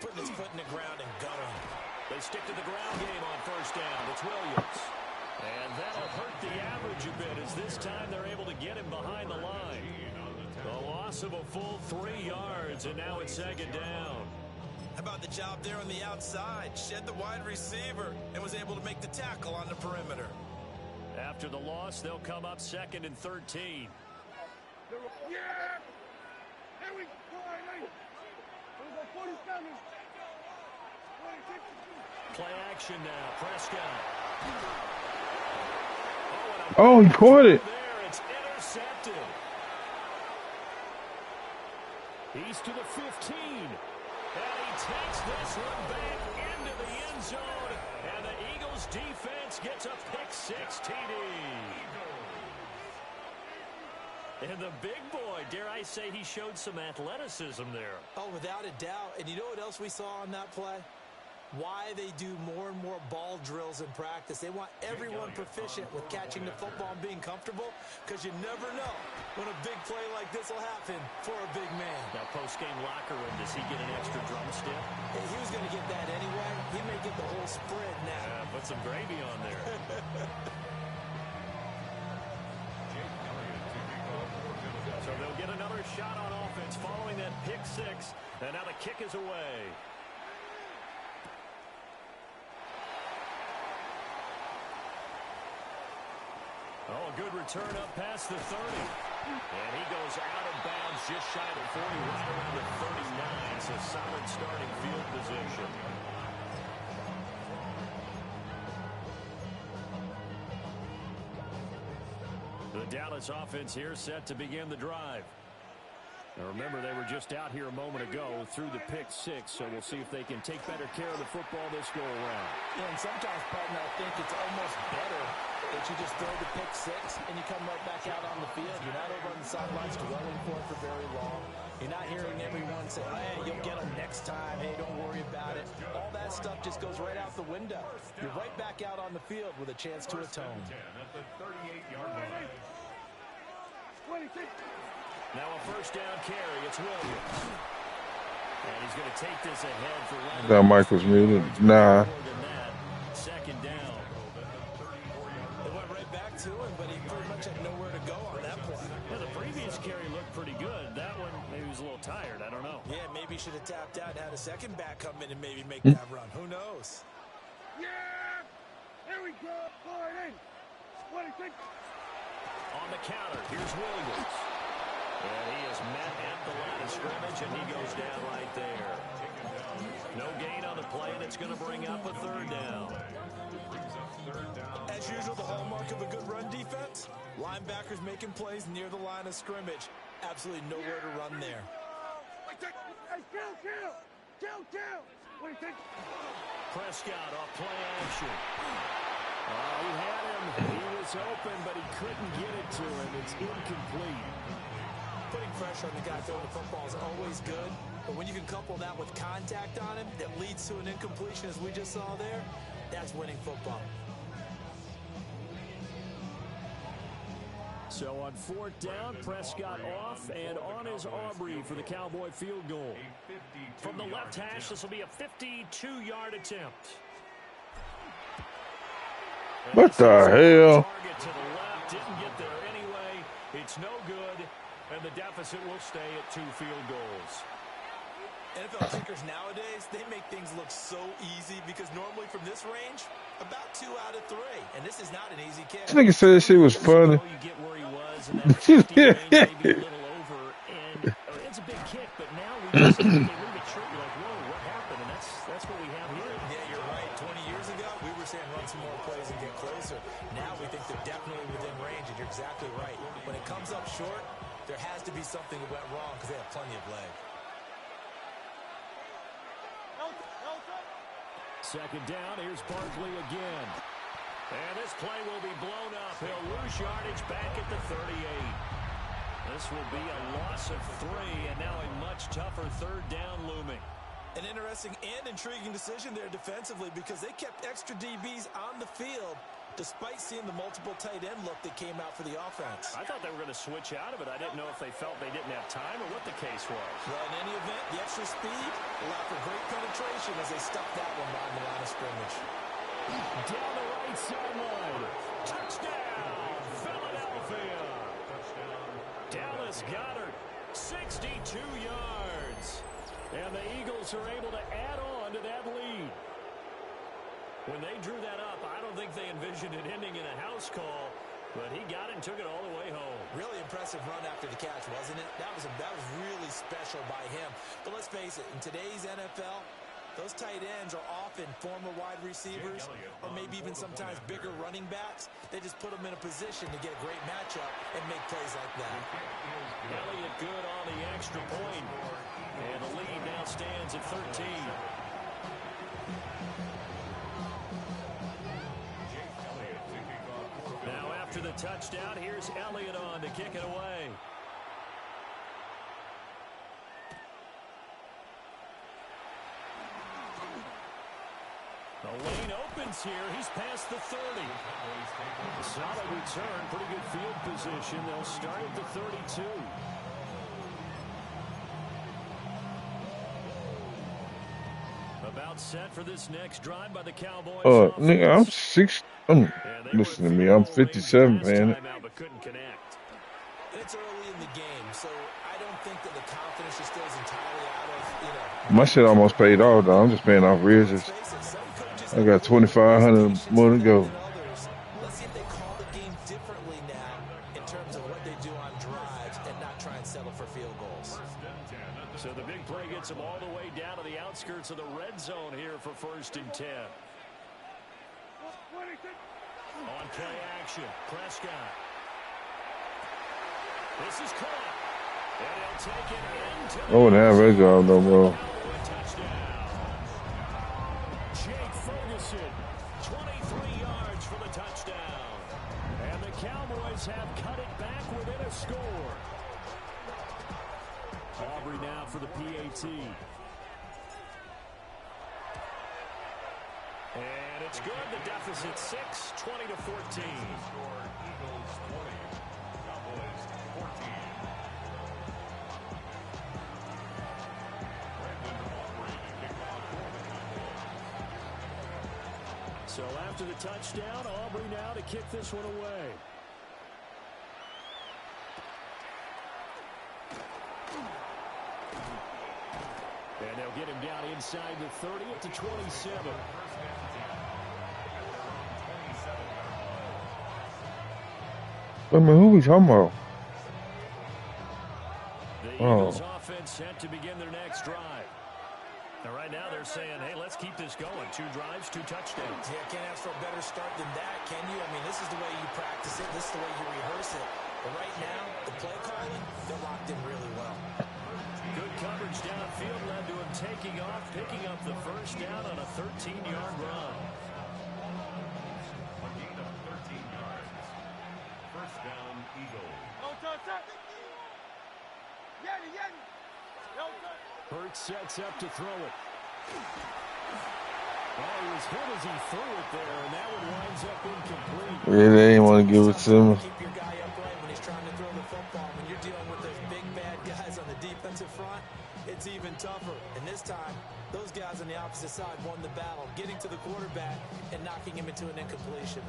putting his foot in the ground and going. They stick to the ground game on first down. It's Williams. And that'll hurt the average a bit as this time they're able to get him behind the line. A loss of a full 3 yards, and now it's second down. How about the job there on the outside? Shed the wide receiver and was able to make the tackle on the perimeter. After the loss, they'll come up 2nd and 13. Yeah! There we go! Play action now. Prescott. Oh, he caught it. There, it's intercepted. He's to the 15. And he takes this one back into the end zone. And the Eagles defense gets a pick-6 TD. And the big boy, dare I say, he showed some athleticism there. Oh, without a doubt. And you know what else we saw on that play? Why they do more and more ball drills in practice. They want everyone proficient with catching the football and being comfortable, because you never know when a big play like this will happen for a big man. Now, post-game locker room, does he get an extra drumstick? Hey, he was going to get that anyway. He may get the whole spread now. Put some gravy on there. So they'll get another shot on offense following that pick-6, and now the kick is away. Oh, a good return up past the 30. And he goes out of bounds just shy of 40, right around the 39. It's a solid starting field position. The Dallas offense here set to begin the drive. Now remember, they were just out here a moment ago through the pick-6, so we'll see if they can take better care of the football this go-around. Yeah, and sometimes, partner, I think it's almost better that you just throw the pick-6 and you come right back out on the field. You're not over on the sidelines dwelling for it for very long. You're not hearing everyone say, hey, you'll get them next time. Hey, don't worry about it. All that stuff just goes right out the window. You're right back out on the field with a chance to atone. At the 38-yard line. 26. Now a first down carry. It's Williams. And he's going to take this ahead for one. That mic was muted. Nah. Second down. They went right back to him, but he pretty much had nowhere to go on that play. Well, the previous carry looked pretty good. That one, maybe he was a little tired. I don't know. Yeah, maybe he should have tapped out and had a second back come in and maybe make that run. Who knows? Yeah! There we go! Forward in! 26. On the counter, here's Williams. And he is met at the line of scrimmage, and he goes down right there. No gain on the play, and it's going to bring up a third down. As usual, the hallmark of a good run defense, linebackers making plays near the line of scrimmage. Absolutely nowhere to run there. Hey, kill! 26. Prescott off play action. He had him. He was open, but he couldn't get it to him. It's incomplete. Putting pressure on the guy throwing the football is always good, but when you can couple that with contact on him that leads to an incompletion, as we just saw there, that's winning football. So on fourth down, Prescott off, and on is Aubrey for the Cowboy field goal. From the left hash, this will be a 52-yard attempt. What the hell? Target to the left, didn't get there anyway. It's no good, and the deficit will stay at 2 field goals. NFL kickers nowadays, they make things look so easy because normally from this range, about 2 out of 3. And this is not an easy kick. This nigga said this shit was funny. You get where he was, and that 50 range maybe a little over, and it's a big kick, but now we just they leave it short. You're like, whoa, what happened? And that's what we have here. Yeah, you're right. 20 years ago, we were saying run some more plays and get closer. Now we think they're definitely within range, and you're exactly right. When it comes up short, there has to be something that went wrong because they have plenty of leg. Second down, here's Barkley again. And this play will be blown up. He'll lose yardage back at the 38. This will be a loss of 3, and now a much tougher third down looming. An interesting and intriguing decision there defensively because they kept extra DBs on the field despite seeing the multiple tight end look that came out for the offense. I thought they were going to switch out of it. I didn't know if they felt they didn't have time or what the case was. Well, in any event, the extra speed allowed for great penetration as they stuck that one behind the line of scrimmage. Down the right sideline. Touchdown, Philadelphia. Dallas Goedert, 62 yards. And the Eagles are able to add on to that lead. When they drew that up, I don't think they envisioned it ending in a house call, but he got it and took it all the way home. Really impressive run after the catch, wasn't it? That was really special by him. But let's face it, in today's NFL, those tight ends are often former wide receivers or maybe even sometimes bigger running backs. They just put them in a position to get a great matchup and make plays like that. Elliott good on the extra point, and the lead now stands at 13. Now after the touchdown, here's Elliott on to kick it away. The lane opens here. He's past the 30. Solid return. Pretty good field position. They'll start at the 32. About set for this next drive by the Cowboys. Nigga, I'm listen to me. I'm 57, man. But couldn't connect. And it's early in the game, so I don't think that the confidence just goes entirely out of, My shit almost paid off, though. I'm just paying off arrears. I got 2,500 more to go. Let's see if they call the game differently now in terms of what they do on drives and not try and settle for field goals. So the big play gets them all the way down to the outskirts of the red zone here for 1st and 10. On play action, Prescott. This is caught. And he'll take it into I wouldn't have red zone no more. touchdown. Jake Ferguson, 23 yards for the touchdown. And the Cowboys have cut it back within a score. Aubrey now for the PAT. And it's good. The deficit 6, 20-14. So after the touchdown, Aubrey now to kick this one away. And they'll get him down inside the 30 at the 27. I mean, who we talking about? The Eagles offense set to begin their next drive. Now, right now, they're saying, hey, let's keep this going. 2 drives, 2 touchdowns. Yeah, can't ask for a better start than that, can you? I mean, this is the way you practice it. This is the way you rehearse it. But right now, the play calling, they're locked in really well. Good coverage downfield led to him taking off, picking up the first down on a 13-yard run. A gain of 13 yards. First down, Eagles. Hurts sets up to throw it. Oh, he was hit as he threw it there, and that one winds up incomplete. Yeah, they ain't want to give it to him. Keep your guy upright when he's trying to throw the football. When you're dealing with those big, bad guys on the defensive front, it's even tougher. And this time, those guys on the opposite side won the battle, getting to the quarterback and knocking him into an incompletion.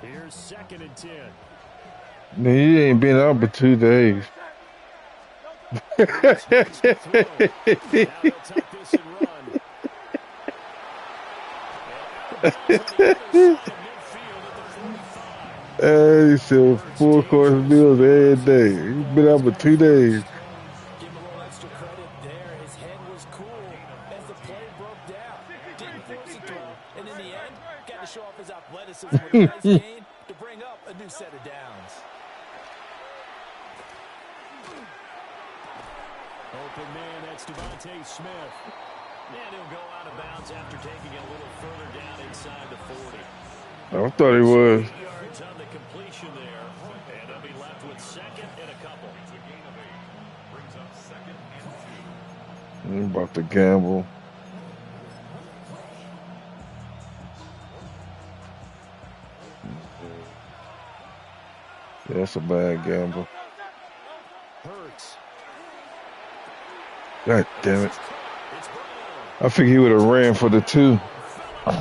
Here's 2nd and 10. Man, he ain't been out but 2 days. Now they'll take this and run. He said 4-course meals every day. He's been out for 2 days. Give him a little extra credit there. His head was cool as the play broke down. Didn't force a throw, and in the end, got to show off his athleticism with a nice gain to bring up a new set of downs. Open man, that's Devontae Smith. And he'll go out of bounds after taking it a little further down inside the 40. I thought he was. 8 yards on the completion there, and they'll be left with 2nd and a couple. It's a gain of 8. Brings up 2nd and 2. I'm about to gamble. That's a bad gamble. Hurts. God damn it. It's Brown. I figured he would have ran for the 2. A.J.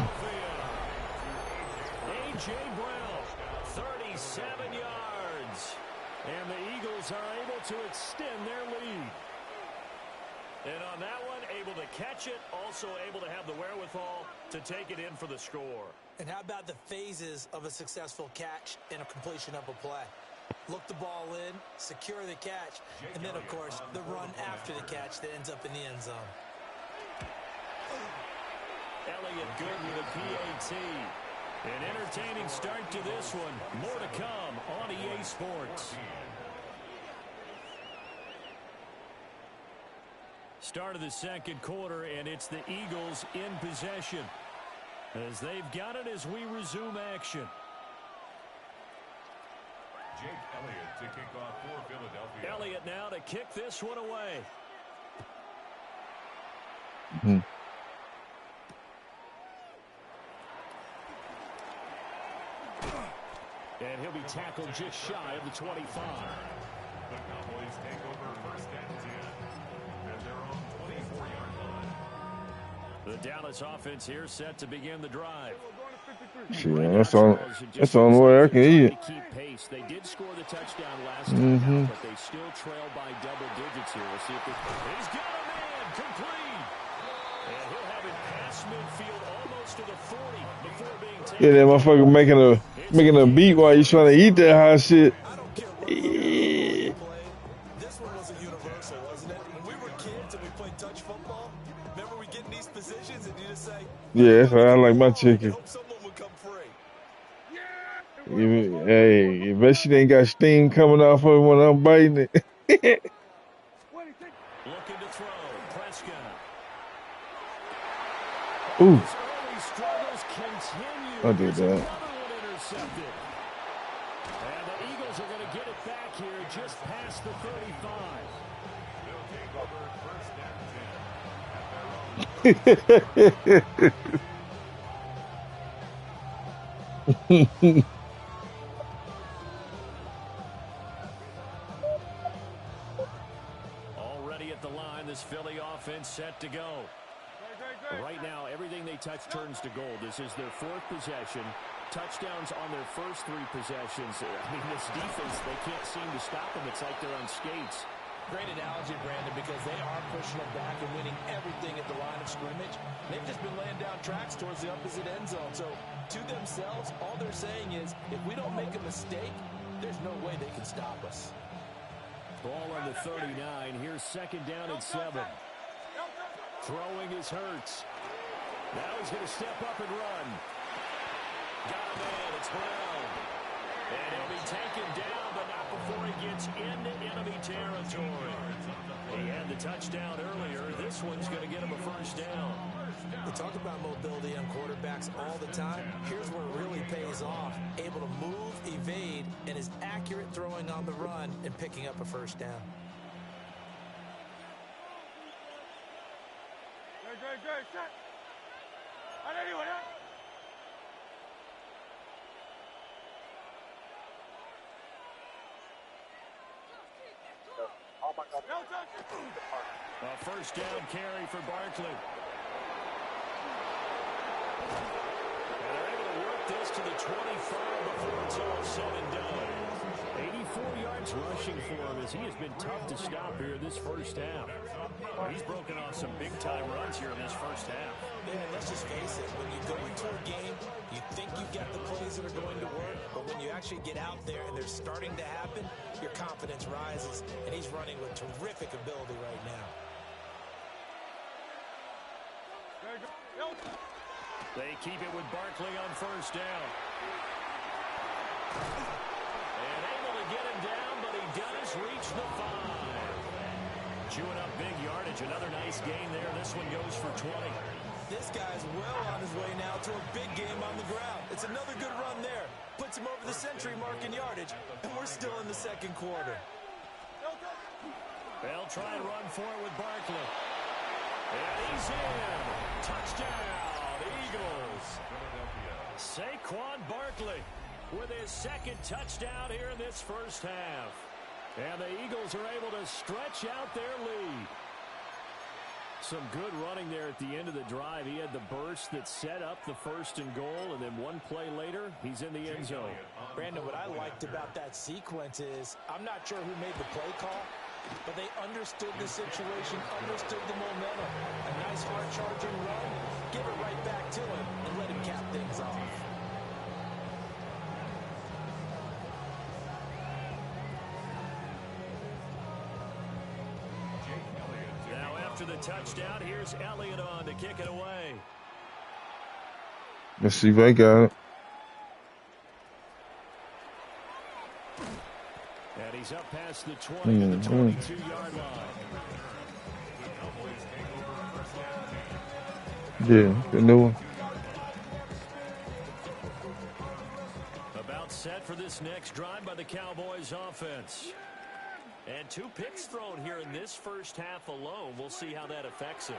Brown, 37 yards. And the Eagles are able to extend their lead. And on that one, able to catch it, also able to have the wherewithal to take it in for the score. And how about the phases of a successful catch and a completion of a play? Look the ball in, secure the catch, and then, of course, the run after the catch that ends up in the end zone. Elliott good with a PAT. An entertaining start to this one. More to come on EA Sports. Start of the second quarter, and it's the Eagles in possession as they've got it as we resume action. Jake Elliott to kick off for Philadelphia. Elliott now to kick this one away. And he'll be tackled just shy of the 25. The Cowboys take over first and 10 at their own 24-yard line. The Dallas offense here set to begin the drive. Shit, that's the only way I can eat. Keep pace. They did score the touchdown last time, but they still trail by double digits here. We'll see if he's got a man complete. And he'll have it past midfield almost to the 40 before being taken. Yeah, that motherfucker making a beat while you trying to eat that hot shit. I don't care what play. This one was a universal, wasn't it? When we were kids and we played touch football, remember we get in these positions and you just say, Yeah, that's how I like my chicken. hope someone would come free. Hey, you bet she ain't got steam coming off of it when I'm biting it. Looking to throw. Prescott. Ooh, His early struggles continue. I did There's that. another one intercepted. And the Eagles are going to get it back here just past the 35. They'll take over first and 10 at their own. Already at the line, this Philly offense set to go. Right now, everything they touch turns to gold. This is their 4th possession. Touchdowns on their first 3 possessions. I mean, this defense, they can't seem to stop them. It's like they're on skates. Great analogy, Brandon, because they are pushing them back and winning everything at the line of scrimmage. They've just been laying down tracks towards the opposite end zone. So, to themselves, all they're saying is, if we don't make a mistake, there's no way they can stop us. Ball on the 39. Here's second down and 7. Throwing is Hurts. Now he's going to step up and run. Got a man. It's Brown. And he'll be taken down, but not before he gets into enemy territory. He had the touchdown earlier. This one's going to get him a first down. We talk about mobility on quarterbacks all the time. Here's where it really pays off. Able to move, evade, and is accurate throwing on the run and picking up a first down. Good, shot. On anyone, huh? A first down carry for Barkley. And they're able to work this to the 25 before it's all said and done. 84 yards rushing for him as he has been tough to stop here this first half. He's broken off some big-time runs here in this first half. Yeah, let's just face it. When you go into a game, you think you get the plays that are going to work, but when you actually get out there and they're starting to happen, your confidence rises, and he's running with terrific ability right now. They keep it with Barkley on first down. And able to get him down, but he does reach the 5. Chewing up big yardage. Another nice gain there. This one goes for 20. This guy's well on his way now to a big game on the ground. It's another good run there. Puts him over the century mark in yardage, and we're still in the second quarter. They'll try and run for it with Barkley. And he's in. Touchdown, Eagles. Saquon Barkley. with his second touchdown here in this first half. And the Eagles are able to stretch out their lead. Some good running there at the end of the drive. He had the burst that set up the 1st and goal, and then one play later, he's in the end zone. Brandon, what I liked about that sequence is, I'm not sure who made the play call, but they understood the situation, understood the momentum. A nice hard-charging run, give it right back to him, and let him cap things off. After the touchdown, here's Elliott on to kick it away. Let's see if I got it. And he's up past the 20 to the 22-yard line. Yeah, the new one. About set for this next drive by the Cowboys offense. And 2 picks thrown here in this first half alone. We'll see how that affects him.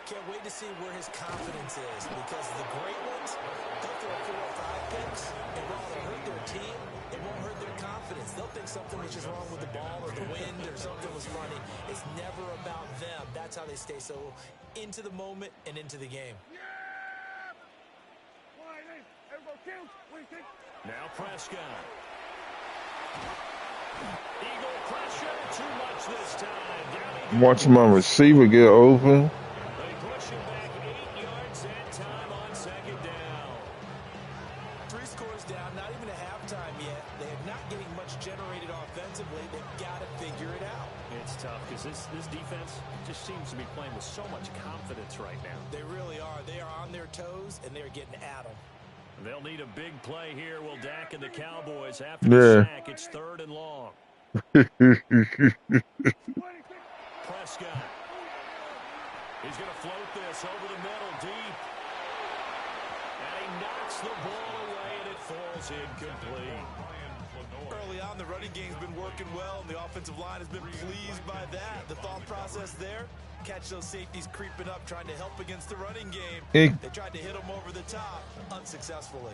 Can't wait to see where his confidence is, because the great ones, they'll throw 4 or 5 picks, and while it'll hurt their team, it won't hurt their confidence. They'll think something was just wrong with the ball or the wind or something was funny. It's never about them. That's how they stay so into the moment and into the game. Now Prescott. Eagle pressure, too much this time. Watching my receiver get open. They push him back 8 yards and time on 2nd down. 3 scores down, not even a halftime yet. They're not getting much generated offensively. They've got to figure it out. It's tough because this defense just seems to be playing with so much confidence right now. They really are. They are on their toes, and they're getting at them. They'll need a big play here. Will Dak and the Cowboys after the sack. It's 3rd and long. Prescott. He's going to float this over the middle deep. And he knocks the ball away, and it falls incomplete. Early on, the running game's been working well, and the offensive line has been pleased by that. The thought process there, catch those safeties creeping up, trying to help against the running game. They tried to hit them over the top, unsuccessfully.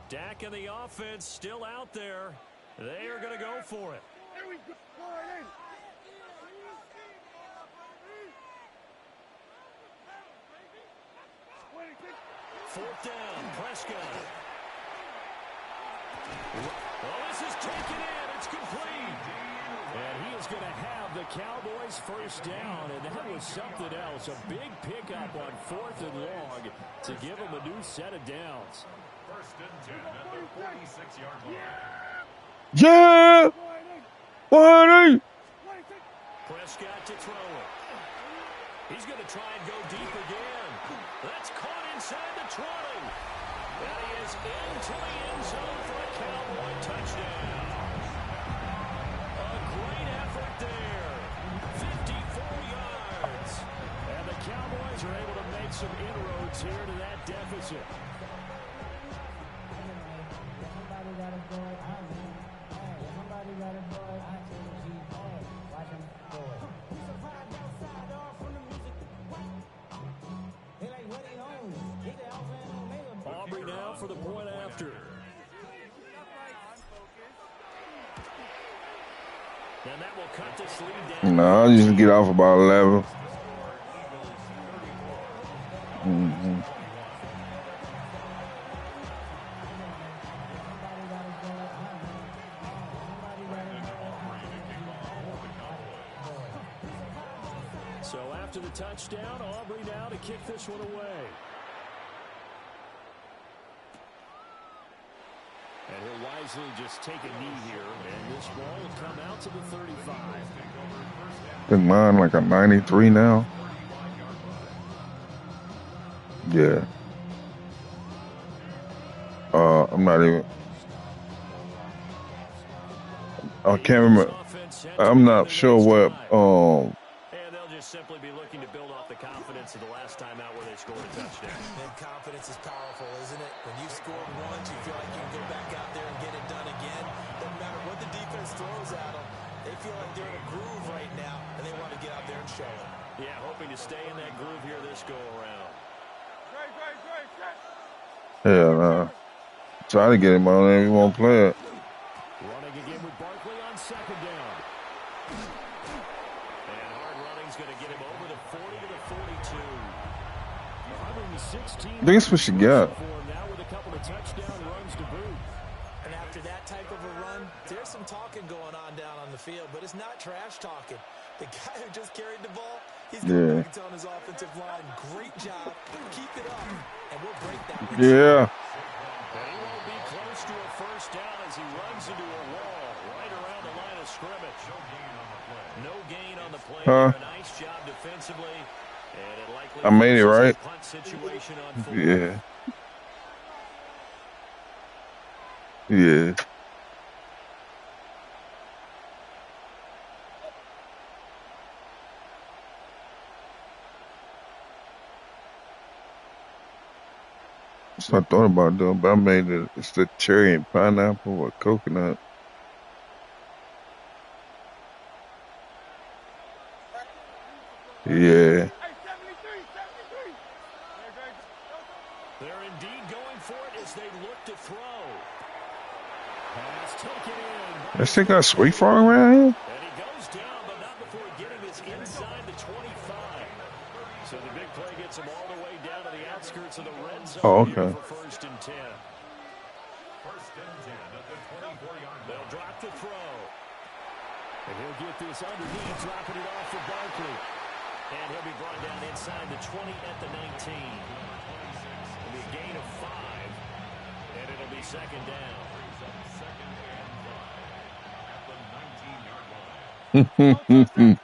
Dak and the offense still out there. They are going to go for it. Here we go. 4th down, Prescott. Oh, this is taken in. It's complete. And he is going to have the Cowboys' 1st down, and that was something else. A big pickup on 4th and long to give them a new set of downs. 1st and 10 at the 46-yard line. Yeah! 40! Prescott to throw it. He's going to try and go deep again. That's caught inside the 20. And he is into the end zone for a Cowboy touchdown. A great effort there. 54 yards. And the Cowboys are able to make some inroads here to that deficit. Aubrey now for the point after. And that will cut this lead down. No, I'll just get off about 11. Mm-hmm. So after the touchdown, Aubrey now to kick this one away. And he'll wisely just take a knee here, and this ball will come out to the 35. I think mine like a 93 now. Yeah. I'm not even. I can't remember. I'm not sure what. And they'll just simply be looking to build off the confidence of the last time out where they scored a touchdown. And confidence is powerful, isn't it? When you scored once, you feel like you can go back out there and get it done again. Doesn't matter what the defense throws at them. They feel like they're in a groove right now, and they want to get out there and show it. Yeah, hoping to stay in that groove here this go around. Hell no. Try to get him on there. He won't play it. Running again with Barkley on second down. And hard running's going to get him over the 40 to the 42. 116. I think that's what you got. Now with a couple of touchdown runs to boot. And after that type of a run, there's some talking going on down on the field, but it's not trash talking. The guy who just carried the ball, he's going to tell his offensive line, great job, keep it up, and we'll break that. Yeah. And he won't be close to a first down as he runs into a wall right around the line of scrimmage. No gain on the play. Huh? A nice job defensively. And it likely I made it right. punt situation on full. Yeah. Yeah. That's what I thought about doing, but I made it. It's the cherry and pineapple or coconut. Yeah. Hey, 73, 73. They're indeed going for it as they look to throw. Pass taken in. That shit got sweet farm around here? And he goes down, but not before getting this inside the 25. So the big play gets him all the way down to the outskirts of the red zone. Oh, okay. For first and 10. First and 10 at the 24-yard line. They'll drop the throw. And he'll get this underneath, dropping it off for Barkley. And he'll be brought down inside the 20 at the 19. It'll be a gain of 5. And it'll be second down. Second and 5 at the 19-yard line.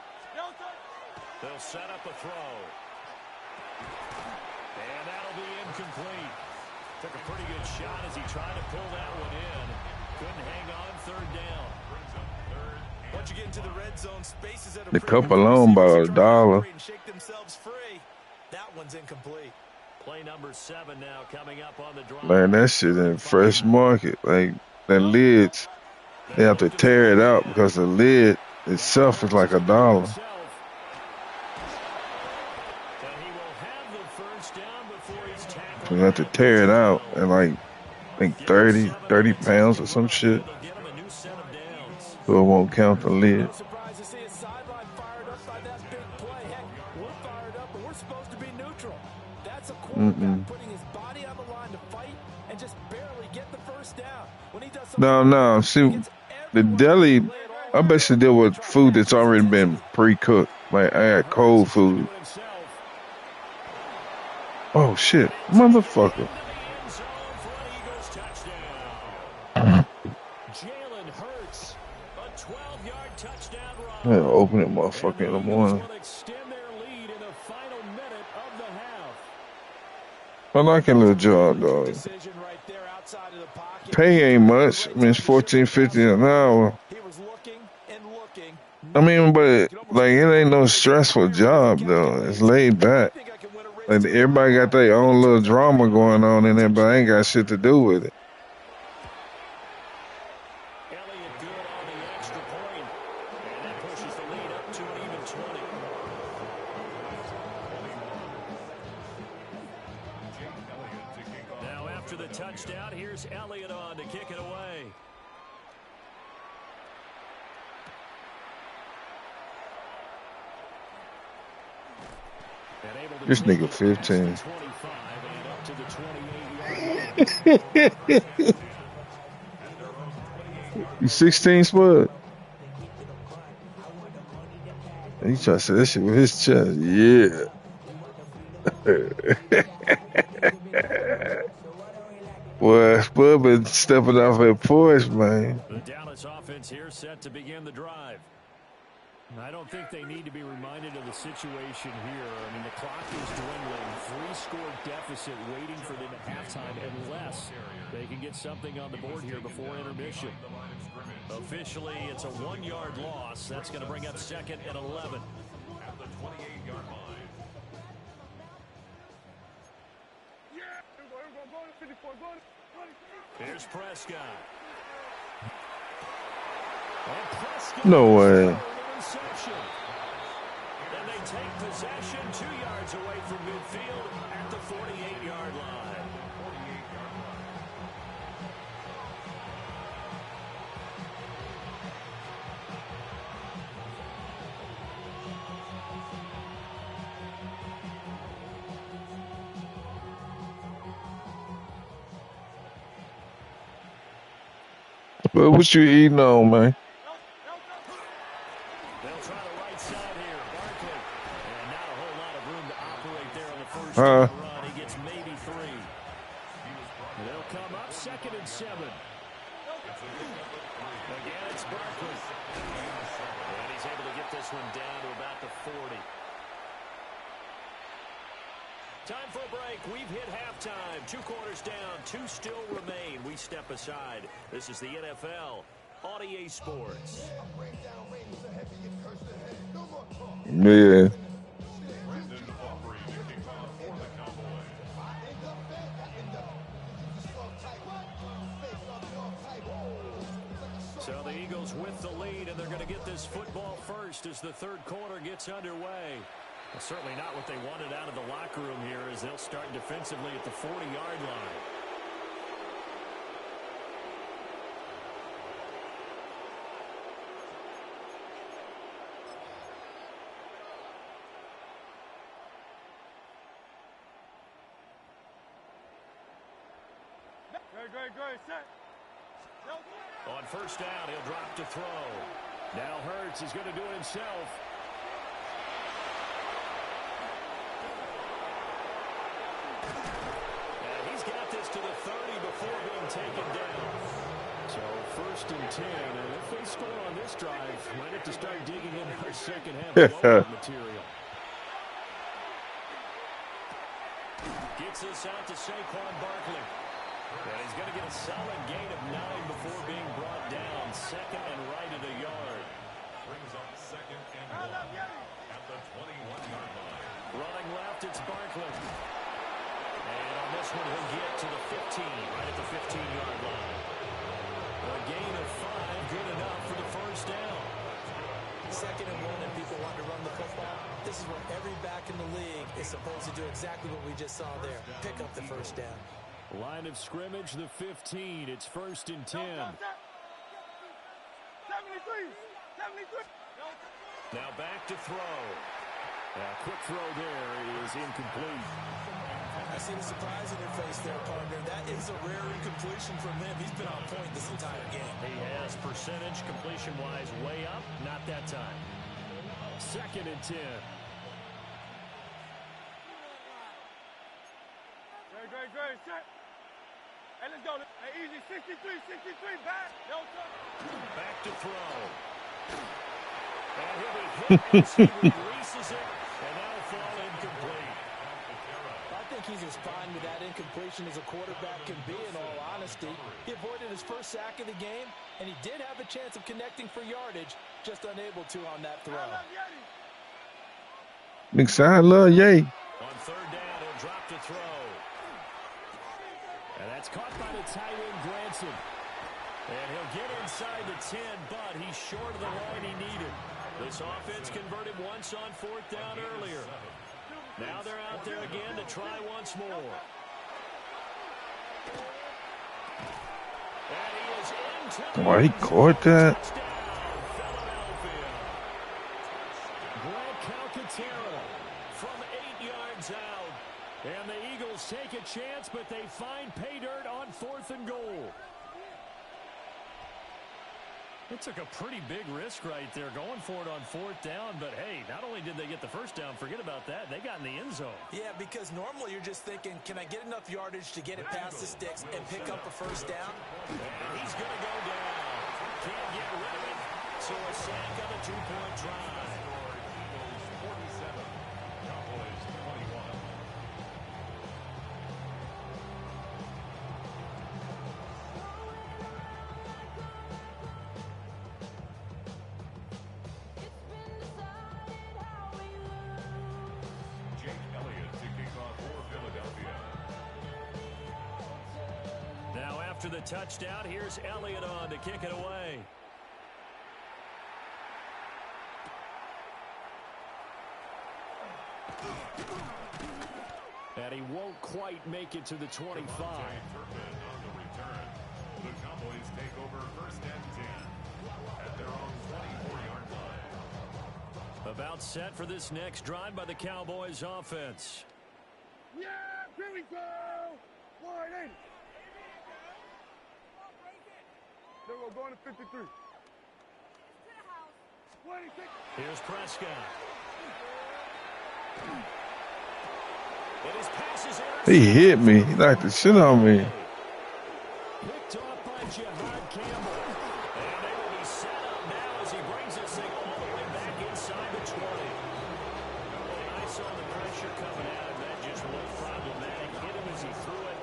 They'll set up a throw. And that'll be incomplete. Took a pretty good shot as he tried to pull that one in. Couldn't hang on, third down. Once you get into the red zone, spaces that are The cup alone about $1. and shake themselves free. That one's incomplete. Play number 7 now coming up on the drive. Man, that shit in Fresh Market. Like, that lids, they have to tear it out because the lid itself is like $1. And he will have the first down before he's tackled. You have to tear it out and like, I think 30 pounds or some shit. They'll get him a new set of downs. So it won't count the lid. I'm surprised to see his sideline fired up by that big play. Heck, we're fired up, but we're supposed to be neutral. That's a quarterback putting his body on the line to fight and just barely get the first down. When he does something, No. See, the deli, I bet you deal with food that's already been pre-cooked. Like, I got cold food. Oh, shit. Motherfucker. Jalen Hurts, a 12-yard touchdown run. I gotta open it, motherfucker, in the morning. Will extend their lead in the final minute of the half. I like a little job, dog. decision right there outside of the pocket. Pay ain't much. I mean, it's $14.50 an hour. He was looking and looking. I mean, but like, it ain't no stressful job, though. It's laid back. I think I can win a race. Like, everybody got their own little drama going on in there, but I ain't got shit to do with it. Elliott good on the extra point. And that pushes the lead up to an even 20. Now after the touchdown, here's Elliott on to kick it away. And able to This take nigga it 15. past the 25 and up to the 28-yard line. You 16, Spud? He try to say that shit with his chest. Yeah. Boy, Spud been stepping off that porch, man. The Dallas offense here set to begin the drive. I don't think they need to be reminded of the situation here. I mean, the clock is dwindling. 3-score deficit waiting for them at halftime unless they can get something on the board here before intermission. Officially, it's a 1-yard loss. That's going to bring up second and 11. At the 28-yard line. Yeah, here we go, 54, go, 23. Here's Prescott. And Prescott No way. interception. And they take possession 2 yards away from midfield at the 48-yard line. But what you eating on, man? They'll try the right side here. Barkley. And not a whole lot of room to operate there on the first Huh? run. He gets maybe 3. They'll come up 2nd and 7. Again, it's Barkley. And he's able to get this one down to about the 40. Time for a break. We've hit halftime. 2 quarters down. 2 still remain. We step aside. This is the NFL on EA Sports. Yeah. Brandon Aubrey to kick off for the Cowboys. So the Eagles with the lead, and they're going to get this football first as the 3rd quarter gets underway. Well, certainly not what they wanted out of the locker room here as they'll start defensively at the 40-yard line. Great, set. On first down, he'll drop to throw. Now Hurts is going to do it himself. And he's got this to the 30 before being taken down. So 1st and 10, and if they score on this drive, might have to start digging in our second half of material. Gets this out to Saquon Barkley. And he's going to get a solid gain of 9 before being brought down. 2nd and right at a yard. Brings up 2nd and 1 at the 21-yard line. Running left, it's Barkley. And on this one, he'll get to the 15, right at the 15-yard line. A gain of 5, good enough for the first down. 2nd and 1 and people want to run the football. This is where every back in the league is supposed to do exactly what we just saw there. Pick up the first down. Line of scrimmage, the 15. It's 1st and 10. 73. Now back to throw. Quick throw there is incomplete. I see the surprise in your face there, partner. That is a rare incompletion from him. He's been on point this entire game. He has percentage completion-wise way up. Not that time. 2nd and 10. Great, set. Hey, let's go. Hey, easy, 63, back. Back to throw. And he'll be hit as he releases it, and that'll fall incomplete. I think he's as fine with that incompletion as a quarterback can be, in all honesty. He avoided his first sack of the game, and he did have a chance of connecting for yardage, just unable to on that throw. Big side love, yay. On 3rd down, he'll drop to throw. And that's caught by the tight end, Granson. And he'll get inside the 10, but he's short of the line he needed. This offense converted once on 4th down earlier. Now they're out there again to try once more. And he is into Why he caught that? touchdown, Philadelphia. Grant Calcaterra from 8 yards out. And the Eagles take a chance, but they find pay dirt on 4th and goal. It took a pretty big risk right there going for it on 4th down, but hey, not only did they get the first down, forget about that, they got in the end zone. Yeah, because normally you're just thinking, can I get enough yardage to get it past the sticks and pick up a first down? And he's going to go down. Can't get rid of it. So a sack on a 2-point drive. Eagles 47, Cowboys 21. Jake Elliott to kick off for Philadelphia. Now after the touchdown, here's Elliott on to kick it away. And he won't quite make it to the 25. Turpin on the return. The Cowboys take over 1st and 10 at their own 24-yard line. About set for this next drive by the Cowboys offense. Yeah, here we go. 180. Then we're going to 53. 26. Here's Prescott. And his pass is He hit me. He knocked the shit on me. picked off by Jihad Campbell. And they will be set up now as he brings this thing all the way back inside the 20. And I saw the pressure coming out of that just looked problematic. Hit him as he threw it,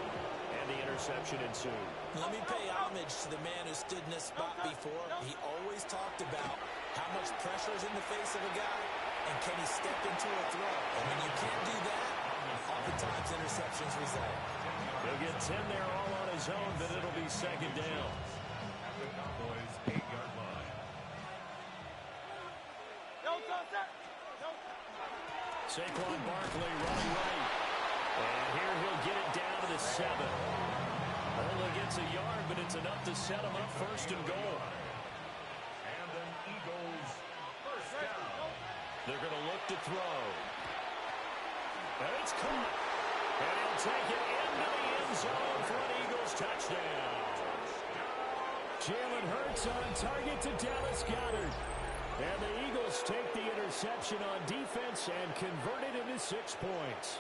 and the interception ensued. Let me pay homage to the man who stood in this spot before. He always talked about how much pressure is in the face of a guy, and can he step into a throw. And when you can't do that, oftentimes interceptions result. He'll get 10 there all on his own, but it'll be second down. The Cowboys 8-yard line. Saquon Barkley running right. And here he'll get it down to the 7. Only gets a yard, but it's enough to set him up first and goal. And an Eagles first down. They're going to look to throw. And it's caught. And he'll take it into the end zone for an Eagles touchdown. Jalen Hurts on target to Dallas Goedert. And the Eagles take the interception on defense and convert it into 6 points.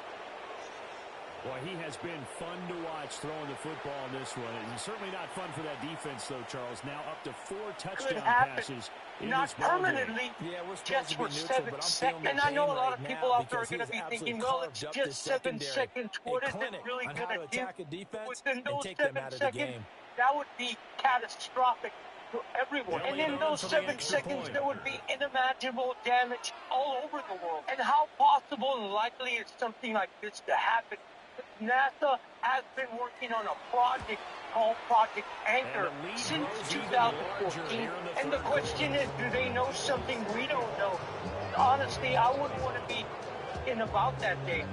Boy, he has been fun to watch throwing the football in this one. And certainly not fun for that defense, though, Charles. Now up to 4 touchdown passes in not this ball game. permanently, Yeah, we're supposed just to for be neutral, 7 but I'm seconds. feeling And the I know a pain lot right of people now out there are because going to he's be thinking, absolutely well, it's carved up just this 7 secondary. seconds. A What is it clinic really on going how to to do? attack a defense Within and those take them 7 out of the seconds, game. that would be catastrophic for everyone. And Elliott in on those for the 7 extra seconds, point. there would be unimaginable damage all over the world. And how possible and likely is something like this to happen? NASA has been working on a project called Project Anchor And the lead since grows even larger 2014. here in the And the third question is, do they know something we don't know? Honestly, I wouldn't want to be in about that day.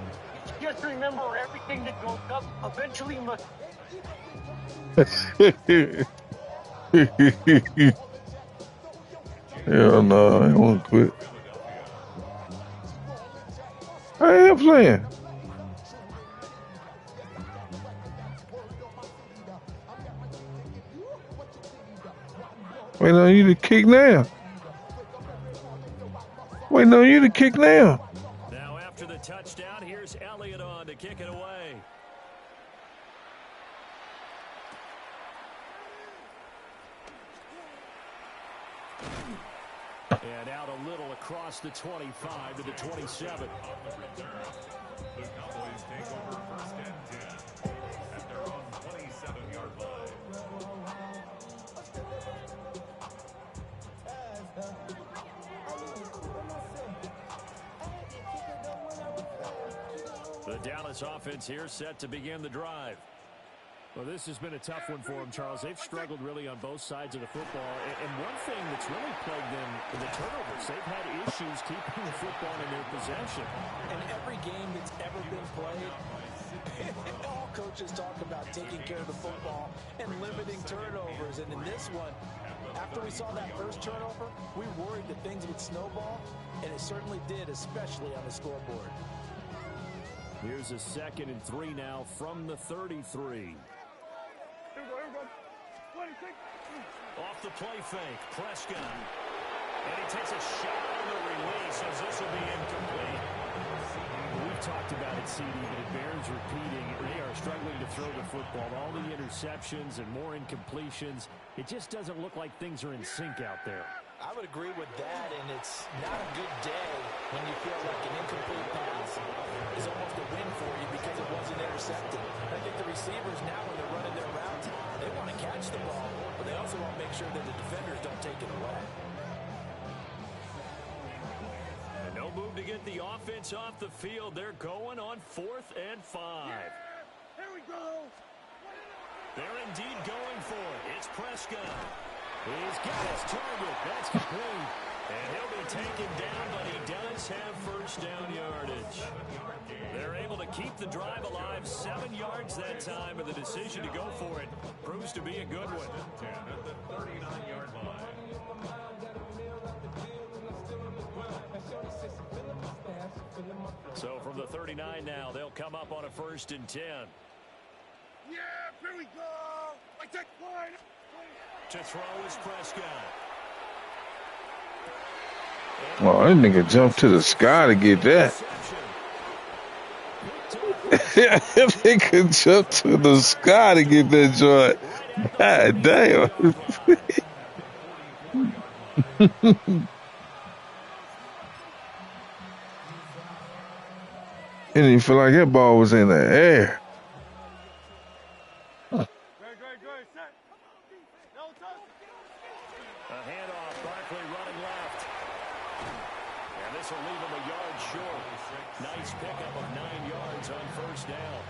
Just remember, everything that goes up eventually must. Hell no, I won't quit. I am playing. Wait on you to kick now. Wait on you to kick now. Now after the touchdown, here's Elliott on to kick it away. And out a little across the 25 to the 27. On the return, the Cowboys take over first and 10 at their own 27-yard line. The Dallas offense here set to begin the drive. Well, this has been a tough one for them, Charles. They've struggled really on both sides of the football. And one thing that's really plagued them in the turnovers, they've had issues keeping the football in their possession. In every game that's ever been played, all coaches talk about taking care of the football and limiting turnovers. And in this one, after we saw that first turnover, we worried that things would snowball, and it certainly did, especially on the scoreboard. Here's a 2nd and 3 now from the 33. Here we go. 26. Off the play fake, Prescott. And he takes a shot on the release as this will be incomplete. We've talked about it, CD, but it bears repeating. They are struggling to throw the football. All the interceptions and more incompletions. It just doesn't look like things are in sync out there. I would agree with that, and it's not a good day when you feel like an incomplete pass is almost a win for you because it wasn't intercepted. I think the receivers now, when they're running their routes, they want to catch the ball, but they also want to make sure that the defenders don't take it away. And no move to get the offense off the field. They're going on 4th and 5. Here we go. They're indeed going for it. It's Prescott. He's got his target. That's complete. And he'll be taken down, but he does have first down yardage. They're able to keep the drive alive. 7 yards that time, but the decision to go for it proves to be a good one. 10 at the 39-yard line. So from the 39 now, they'll come up on a 1st and 10. Yeah, here we go. Like that line. To throw is Prescott. Oh, that nigga jumped to the sky to get that. That nigga jumped to the sky to get that joint. God damn. It didn't feel like that ball was in the air. Great, set. No touch. A handoff, Barkley running left. And this will leave him a yard short. Nice pickup of 9 yards on first down.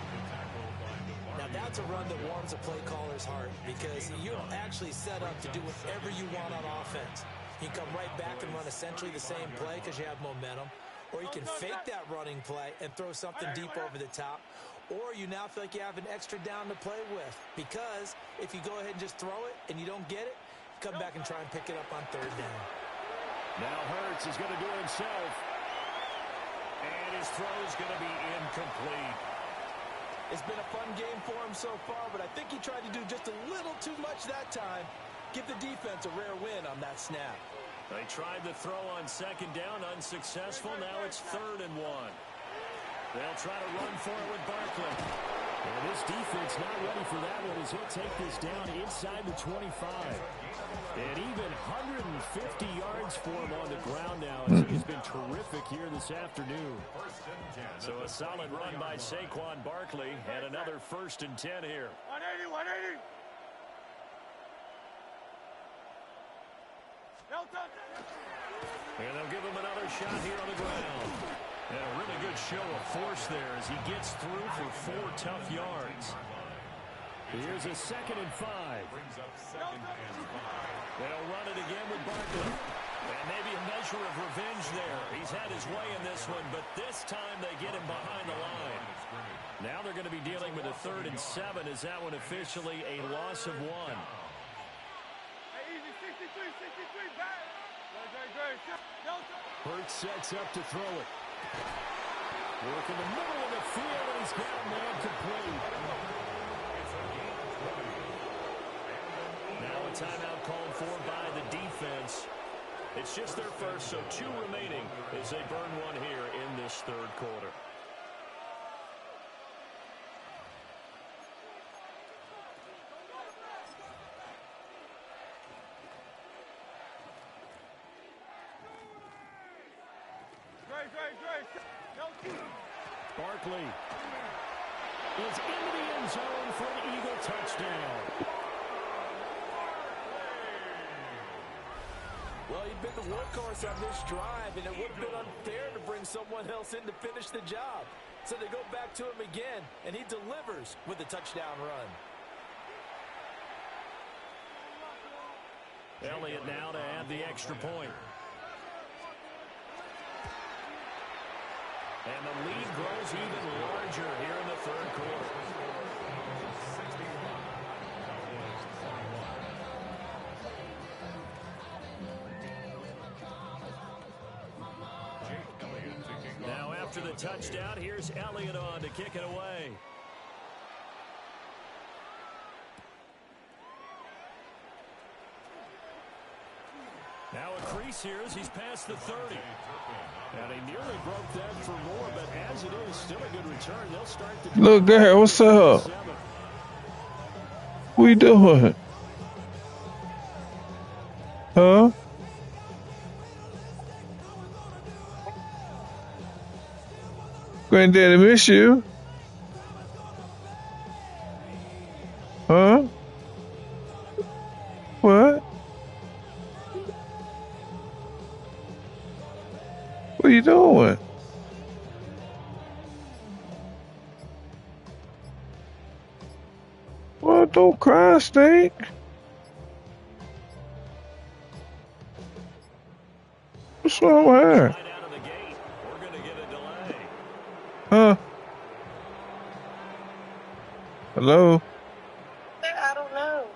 Now that's a run that warms a play caller's heart because you're actually set up to do whatever you want on offense. You can come right back and run essentially the same play because you have momentum, or you can fake that running play and throw something deep over the top, or you now feel like you have an extra down to play with because if you go ahead and just throw it and you don't get it, come back and try and pick it up on third down. Now Hurts is going to do it himself. And his throw is going to be incomplete. It's been a fun game for him so far, but I think he tried to do just a little too much that time. Give the defense a rare win on that snap. They tried the throw on second down, unsuccessful. Now it's 3rd and 1. They'll try to run for it with Barkley. And this defense not ready for that one as he'll take this down inside the 25. And even 150 yards for him on the ground now as he has been terrific here this afternoon. So a solid run by Saquon Barkley and another 1st and 10 here. 180. No touch. And they'll give him another shot here on the ground. And a really good show of force there as he gets through for 4 tough yards. Here's a 2nd and 5. They'll run it again with Barkley. And maybe a measure of revenge there. He's had his way in this one, but this time they get him behind the line. Now they're going to be dealing with a 3rd and 7 as that one officially a loss of 1. Hey, easy, 63, back. Great, set. No touch. Hurts sets up to throw it. Work in the middle of the field, and he's got a man complete. Now a timeout called for by the defense. It's just their first, so 2 remaining as they burn one here in this 3rd quarter. Great. No touch. Barkley is into the end zone for an Eagle touchdown. Well, he'd been the workhorse on this drive, and it would have been unfair to bring someone else in to finish the job. So they go back to him again, and he delivers with a touchdown run. Elliott now to add the extra point. And the lead grows even larger here in the 3rd quarter. Now after the touchdown, here's Elliott on to kick it away. Now a crease here as he's past the 30. And he nearly broke that for more, but as it is, still a good return. They'll start the Look, Garrett, what's up? What you doing? Huh? Granddaddy miss you. Huh? What? What are you doing? Well, don't cry, Snake. What's wrong with her? Right out of the gate. We're going to get a delay. Huh? Hello? I don't know.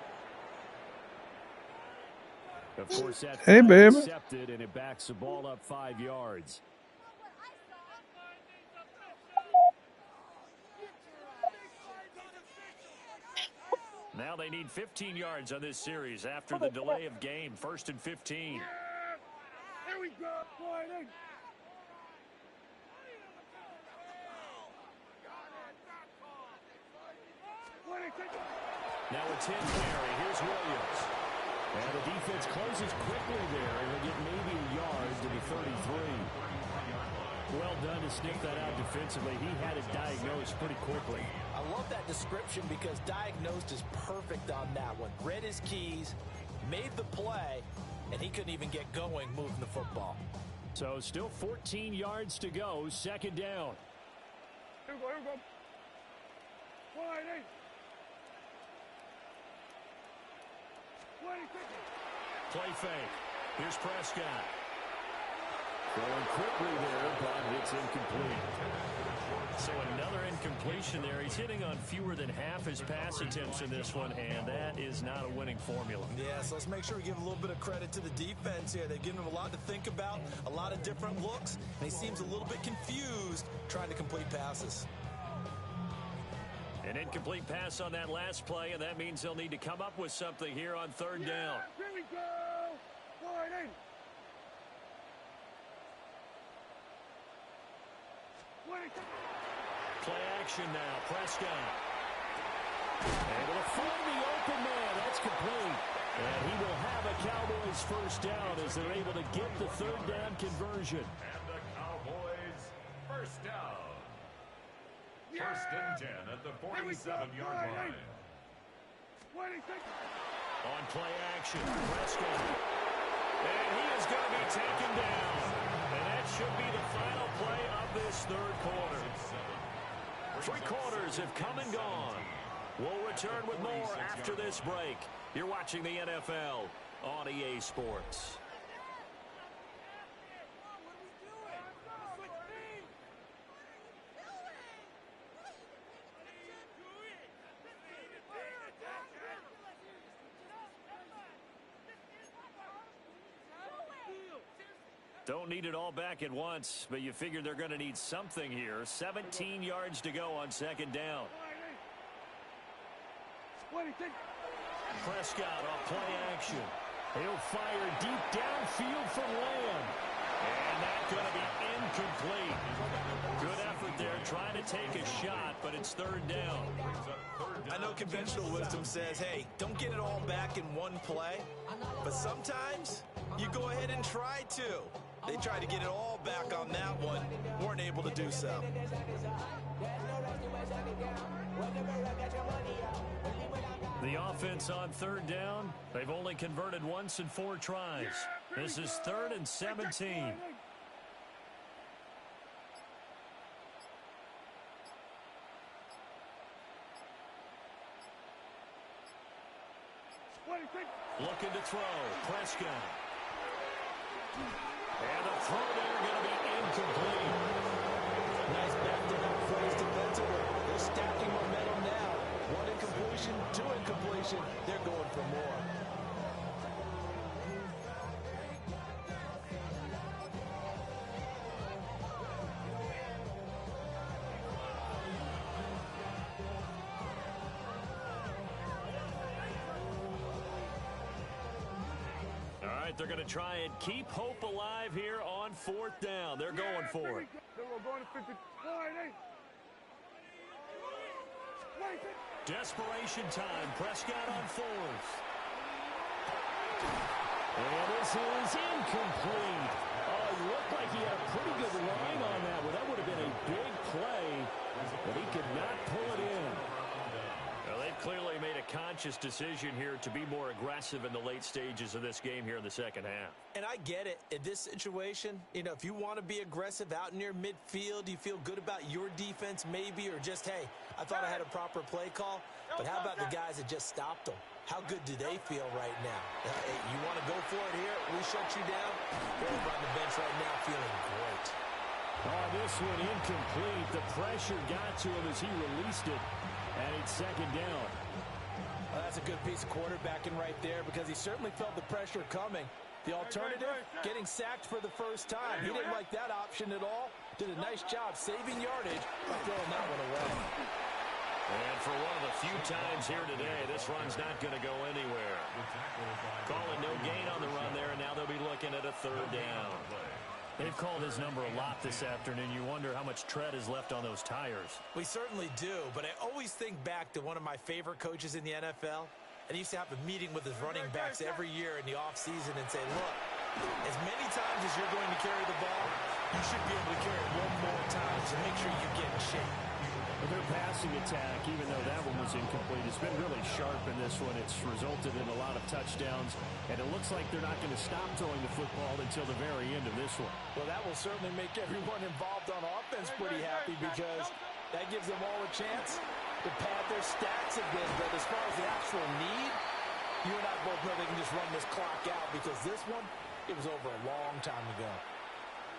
Of course, that Hey, flag baby. accepted, and it backs the ball up 5 yards. Now they need 15 yards on this series after the delay of game. 1st and 15. Yeah. Here we go. Sliding. Now a 10 carry. Here's Williams. And the defense closes quickly there, and they'll get maybe a yard to the 33. Well done to sniff that out defensively. He had it diagnosed pretty quickly. I love that description because diagnosed is perfect on that one. Read his keys, made the play, and he couldn't even get going moving the football. So still 14 yards to go. 2nd down. Here we go. Here we go. Sliding. 26. Play fake. Here's Prescott. Going quickly there, but it's incomplete. So another incompletion there. He's hitting on fewer than half his pass attempts in this one, and that is not a winning formula. Yeah, so let's make sure we give a little bit of credit to the defense here. They've given him a lot to think about, a lot of different looks, and he seems a little bit confused trying to complete passes. An incomplete pass on that last play, and that means they'll need to come up with something here on 3rd down. Here we go. Sliding. 26. Play action now. Prescott. Able to find the open man. That's complete. And he will have a Cowboys 1st down as they're able to get the 3rd down conversion. And the Cowboys 1st down. 1st and 10 at the 47-yard line. 26. On play action, Prescott. And he is going to be taken down. And that should be the final play of this 3rd quarter. 3 quarters have come and gone. We'll return with more after this break. You're watching the NFL on EA Sports. Don't need it all back at once, but you figure they're going to need something here. 17 yards to go on 2nd down. 26. Prescott off play action. He'll fire deep downfield for Lamb. And that's going to be incomplete. Good effort there trying to take a shot, but it's 3rd down. I know conventional wisdom says, hey, don't get it all back in one play. But sometimes you go ahead and try to. They tried to get it all back on that one. Weren't able to do so. The offense on 3rd down, they've only converted once in 4 tries. This is 3rd and 17. Looking to throw. Prescott. And the throw there going to be incomplete. Nice back-to-back plays defensively. They're stacking momentum now. 1 incompletion, 2 incompletion. They're going for more. They're going to try and keep hope alive here on 4th down. They're going for it. We're going to 50. Desperation time. Prescott on 4th. And this is incomplete. Oh, he looked like he had a pretty good line on that one. That would have been a big play, but he could not pull it in. Well, they've clearly made a conscious decision here to be more aggressive in the late stages of this game here in the 2nd half. And I get it. In this situation, if you want to be aggressive out near midfield, you feel good about your defense maybe, or just, hey, I thought I had a proper play call. But how about the guys that just stopped them? How good do they feel right now? Hey, you want to go for it here? We shut you down? They're over on the bench right now feeling great. Oh, this one incomplete. The pressure got to him as he released it. And it's 2nd down. Well, that's a good piece of quarterbacking right there because he certainly felt the pressure coming. The alternative, getting sacked for the first time. He didn't like that option at all. Did a nice job saving yardage by throwing that one away. And for one of the few times here today, this run's not going to go anywhere. Calling no gain on the run there, and now they'll be looking at a third down. They've called his number a lot this afternoon. You wonder how much tread is left on those tires. We certainly do, but I always think back to one of my favorite coaches in the NFL. And he used to have a meeting with his running backs every year in the offseason and say, look, as many times as you're going to carry the ball, you should be able to carry it one more time, so make sure you get in shape. But their passing attack, even though that one was incomplete, has been really sharp in this one. It's resulted in a lot of touchdowns, and it looks like they're not going to stop throwing the football until the very end of this one. Well, that will certainly make everyone involved on offense pretty happy because that gives them all a chance to pad their stats a bit. But as far as the actual need, you and I both know they can just run this clock out because this one, it was over a long time ago.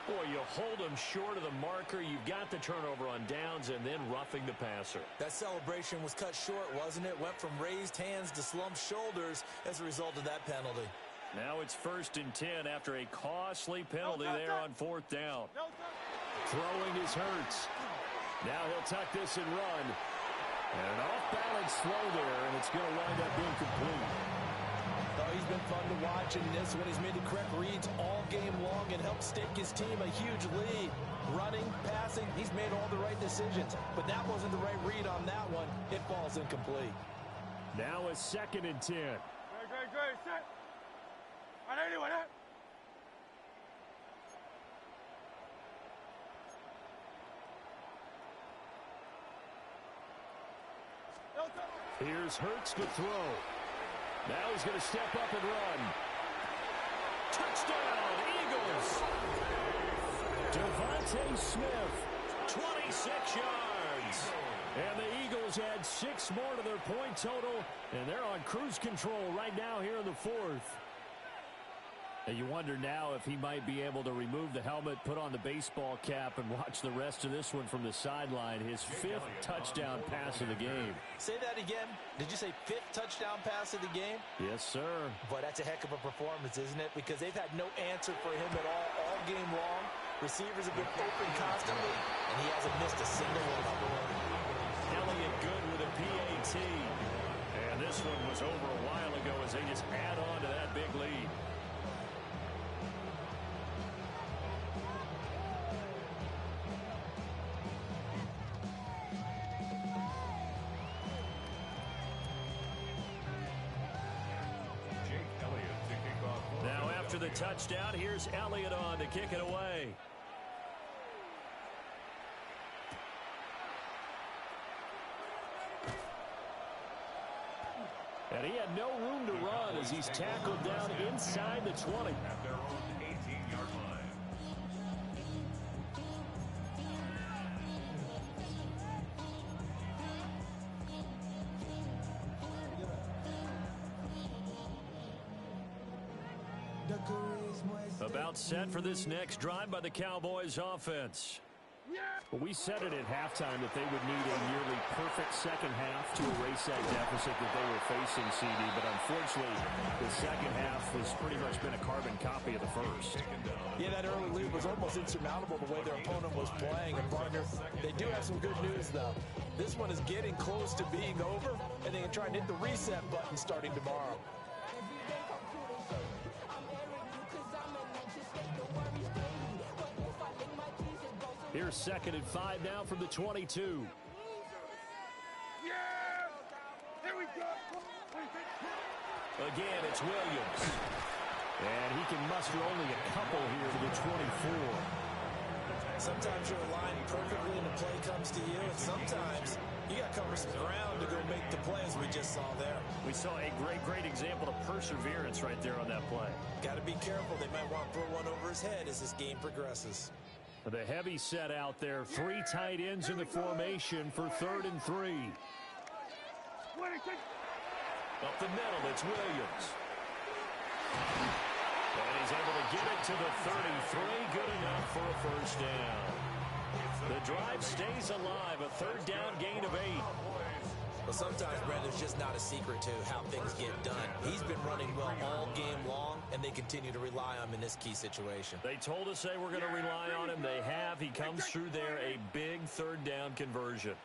Boy, you hold them short of the marker. You've got the turnover on downs and then roughing the passer. That celebration was cut short, wasn't it? Went from raised hands to slumped shoulders as a result of that penalty. Now it's 1st and 10 after a costly penalty there on 4th down. Throwing is Hurts. Now he'll tuck this and run. And an off-balance throw there, and it's going to wind up incomplete. Oh, he's been fun to watch in this one. He's made the correct reads all game long and helped stake his team a huge lead. Running, passing, he's made all the right decisions. But that wasn't the right read on that one. It falls incomplete. Now a 2nd and 10. Great, set. And anyone, eh? Here's Hurts to throw. Now he's going to step up and run. Touchdown, Eagles! Devontae Smith, 26 yards. And the Eagles add 6 more to their point total, and they're on cruise control right now here in the 4th. And you wonder now if he might be able to remove the helmet, put on the baseball cap, and watch the rest of this one from the sideline. His 5th touchdown pass of the game. Say that again. Did you say 5th touchdown pass of the game? Yes, sir. Boy, that's a heck of a performance, isn't it? Because they've had no answer for him at all game long. Receivers have been open constantly, and he hasn't missed a single one of them. Elliott good with a PAT. And this one was over a while ago as they just add on to that big lead. Now after the touchdown, here's Elliott on to kick it away. And he had no room to run as he's tackled down inside the 20. At their own 18-yard line. About set for this next drive by the Cowboys offense. Well, we said it at halftime that they would need a nearly perfect second half to erase that deficit that they were facing, CD. But unfortunately, the second half has pretty much been a carbon copy of the first. Yeah, that early lead was almost insurmountable the way their opponent was playing. And partner, they do have some good news, though. This one is getting close to being over, and they can try and hit the reset button starting tomorrow. Here's 2nd and 5 now from the 22. Yeah! Here we go! Again, it's Williams. And he can muster only a couple here to the 24. Sometimes you're aligned perfectly and the play comes to you, and sometimes you got to cover some ground to go make the play, as we just saw there. We saw a great example of perseverance right there on that play. Got to be careful. They might want to throw one over his head as this game progresses. The heavy set out there. 3 tight ends in the formation for 3rd and 3. Up the middle, it's Williams. And he's able to get it to the 33. Good enough for a first down. The drive stays alive. A 3rd down gain of 8. Well, sometimes, Brent, there's just not a secret to how things get done. He's been running well all game long, and they continue to rely on him in this key situation. They told us they were going to rely on him. They have. He comes through there, a big 3rd down conversion.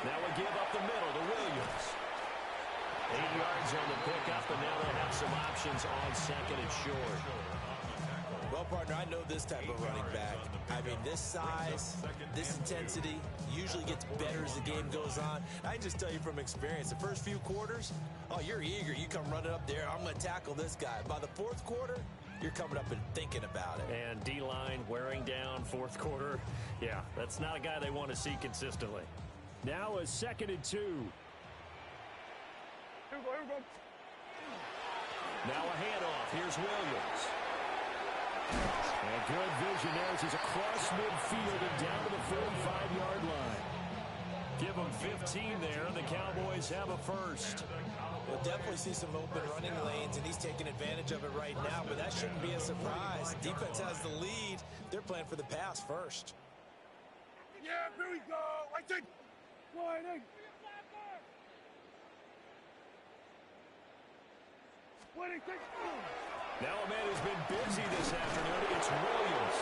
Now we give up the middle to Williams. 8 yards on the pickup, and now they'll have some options on second and short. Well, partner, I know this type of running back. I mean, this size, this intensity usually gets better as the game goes on. I can just tell you from experience, the first few quarters, oh, you're eager. You come running up there, I'm going to tackle this guy. By the fourth quarter, you're coming up and thinking about it. And D-line wearing down fourth quarter. Yeah, that's not a guy they want to see consistently. Now a 2nd and 2. Now a handoff. Here's Williams. And good vision there as he's across midfield and down to the 45-yard line. Give them 15 there, and the Cowboys have a first. We'll definitely see some open running lanes, and he's taking advantage of it right now, but that shouldn't be a surprise. Defense has the lead. They're playing for the pass first. Yeah, here we go. Right there. Go ahead. Now a man who's been busy this afternoon, it's Williams.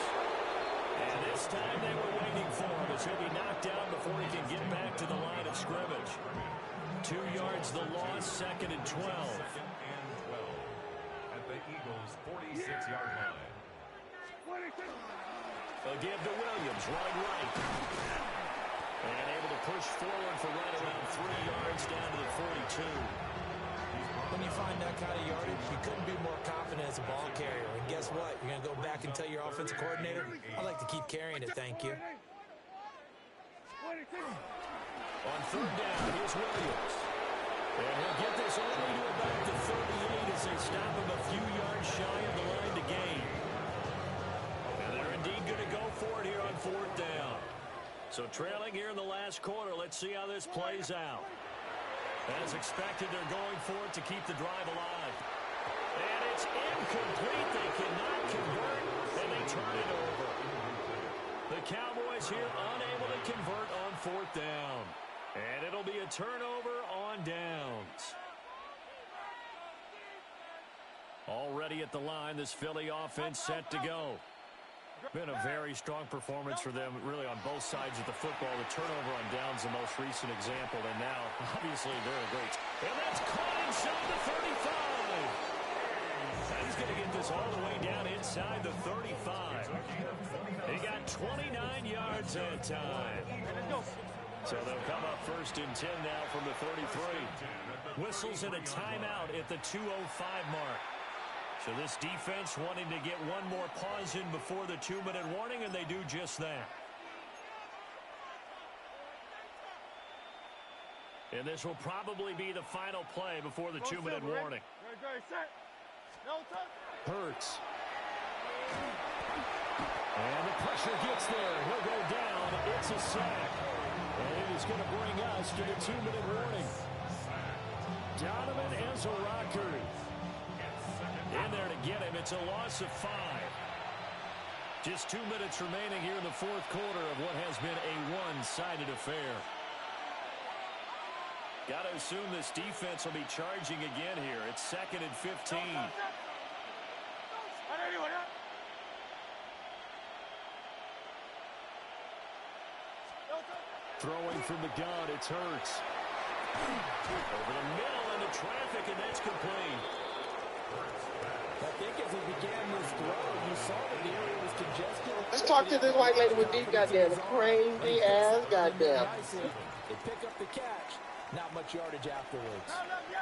And this time they were waiting for him as he'll be knocked down before he can get back to the line of scrimmage. 2 yards the loss, 2nd and 12. At the Eagles' 46-yard line. They'll give to Williams, running right. And able to push forward for right around 3 yards down to the 42. When you find that kind of yardage, you couldn't be more confident as a ball carrier. And guess what? You're going to go back and tell your offensive coordinator, I'd like to keep carrying it, thank you. On 3rd down, here's Williams. And he'll get this only to about the 38 as they stop him a few yards shy of the line to gain. And they're indeed going to go for it here on 4th down. So trailing here in the last quarter, let's see how this plays out. As expected, they're going for it to keep the drive alive. And it's incomplete. They cannot convert, and they turn it over. The Cowboys here unable to convert on 4th down. And it'll be a turnover on downs. Already at the line, this Philly offense set to go. Been a very strong performance for them, really, on both sides of the football. The turnover on downs, the most recent example, and now, obviously, they're great. And that's caught inside the 35. And he's going to get this all the way down inside the 35. He got 29 yards that time. So they'll come up 1st and 10 now from the 33. Whistles and a timeout at the 2:05 mark. So this defense wanting to get one more pause in before the 2-minute warning, and they do just that. And this will probably be the final play before the 2-minute warning. Hurts. And the pressure gets there. He'll go down. It's a sack. And it is going to bring us to the 2-minute warning. Donovan Ezra-Rocker in there to get him. It's a loss of 5. Just 2 minutes remaining here in the 4th quarter of what has been a one-sided affair. Got to assume this defense will be charging again here. It's 2nd and 15. Throwing from the gun, it's Hurts. Over the middle into traffic, and that's complete. I think as he began this throw, you saw that the area was congested. Let's talk to this white lady with these goddamn crazy ass goddamn. They pick up the catch. Not much yardage afterwards.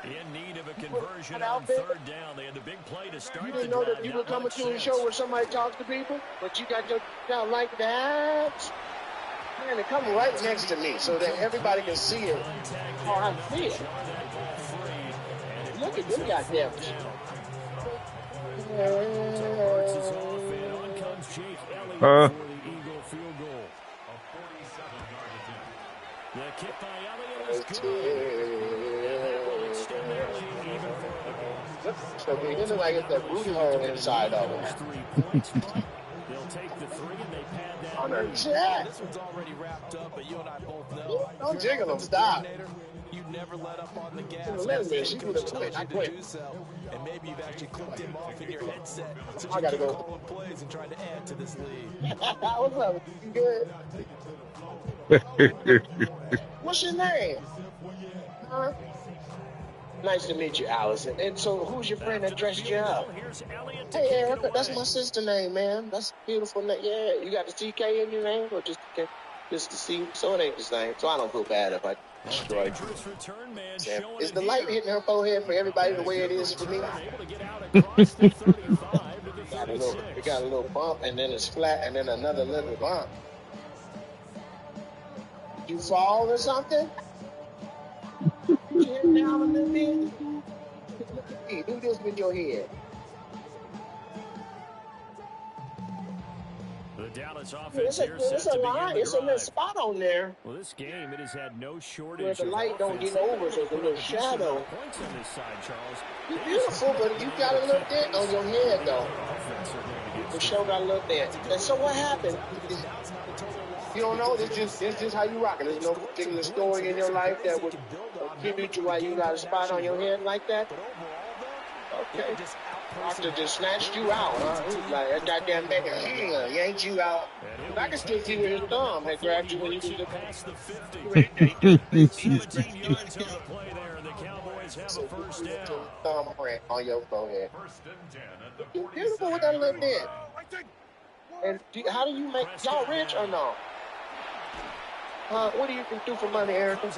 In need of a conversion on 3rd down. They had the big play to start. You didn't know that you were coming to a show where somebody talks to people, but you got your sound like that. Man, they come right next to me so that everybody can see it. Oh, I see it. Look at them goddamn. The kick by Elliott is good. So it looks like it's that root hole inside of it. They'll take the 3 and they pad that. On her jack. This one's already wrapped up, but you and I both know. Don't jiggle them, stop. You never let up on the gas. She would have quit. I quit. And maybe you've actually clicked him off in your headset. So I gotta go. calling plays and trying to add to this lead. What's up? You good? What's your name? Huh? Nice to meet you, Allison. And so, who's your friend that dressed you up? Hey, Erica, that's my sister name, man. That's a beautiful name. Yeah, you got the CK in your name, or just the C? So it ain't the same. So I don't feel bad if I destroy it. Is the light hitting her forehead for everybody the way it is for me? It got a little bump, and then it's flat, and then another little bump. You fall or something? Put your head down a little bit. Look at me. Do this with your head. The Dallas offense It's a line. It's a little spot on there. Well, this game, it has had no shortage where the light don't get over, so it's a little shadow. Points on this side, Charles. You're beautiful, but you got a little dent on your head, though. The show got a little dent. And so what happened? You don't know. It's just how you rock it. There's no particular story in your life that would contribute to why you got a spot on your head like that. Okay. Doctor just snatched you out, huh? He's like, that goddamn nigga yanked you out. I can still see where his thumb had grabbed you when you was past the 50. 17 yards on the play there, and the Cowboys have a first down. Thumbprint on your forehead. You're beautiful with that little bit. And how do you make y'all rich or no? What do you do for money, Erica?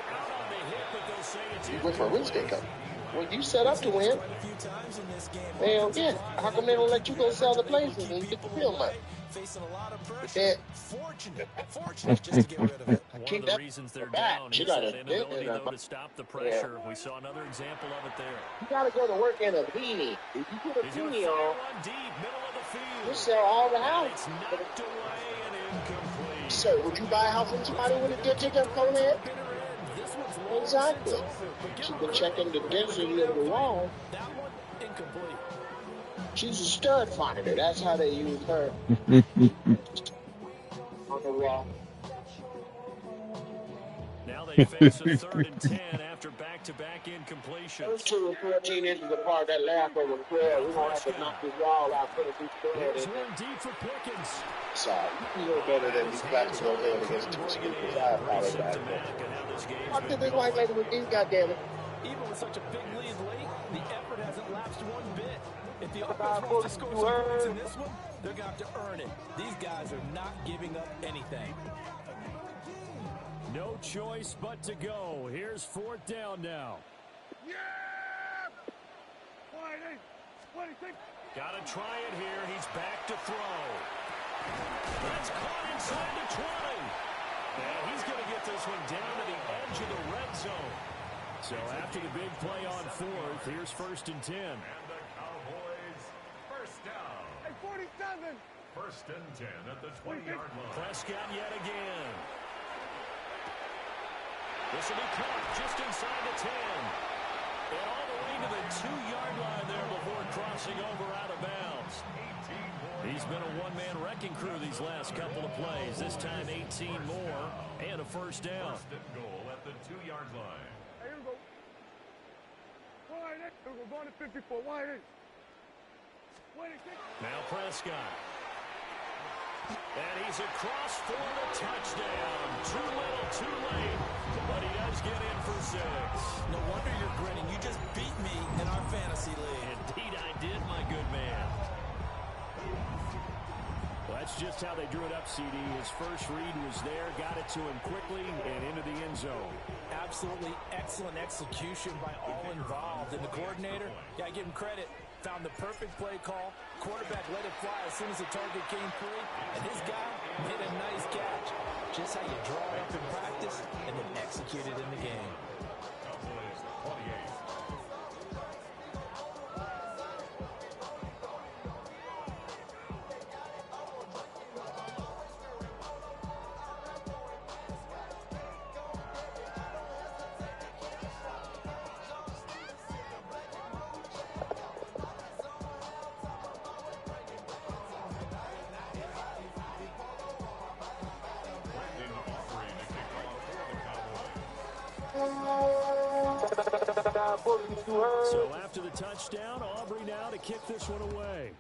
You went for a real estate company. Well, you set up to win. Hell yeah. How come they don't let you go sell the places and get the real money? One of the reasons they're down is that inability to stop the pressure. We saw another example of it there. You got to go to work in a beanie. If you put a beanie on, you sell all the houses. So, would you buy a house from somebody with a good ticket on it? Exactly. She's been checking the density of the wall. She's a stud finder. That's how they use her. On the wall. Now they face a 3rd and 10 after back-to-back incompletions. Those 2 and 14 inches apart, that last over 12. We're going to have to knock this wall out. Put it through square. Here's one deep for Pickens. Sorry. You know better than these practice over there against 2 scoopers. I apologize. Talk to this white lady with these, goddammit. Even with such a big lead late, the effort hasn't lapsed one bit. If the offense wants to score some points in this one, they're going to have to earn it. These guys are not giving up anything. No choice but to go. Here's 4th down now. Yeah! 26. Got to try it here. He's back to throw. That's caught inside the 20. And he's going to get this one down to the edge of the red zone. So after the big play on 4th, here's 1st and 10. And the Cowboys first down. Hey, 47. 1st and 10 at the 20-yard line. Prescott yet again. This will be caught just inside the 10. And all the way to the 2-yard line there before crossing over out of bounds. He's been a one-man wrecking crew these last couple of plays. This time 18 more and a first down. 1st and goal at the 2-yard line. Hey, here we go. Wide 8. We're going to 54. Wide 8. Wide 8. Now Prescott. And he's across for the touchdown. Too little, too late. But he does get in for 6. No wonder you're grinning. You just beat me in our fantasy league. Indeed I did, my good man. Well, that's just how they drew it up, CD. His first read was there, got it to him quickly, and into the end zone. Absolutely excellent execution by all involved. And the coordinator, got to give him credit, found the perfect play call. Quarterback let it fly as soon as the target came free. And this guy hit a nice catch. Just how you draw it up in practice and then execute it in the game. Cowboys 28. So after the touchdown, Aubrey now to kick this one away.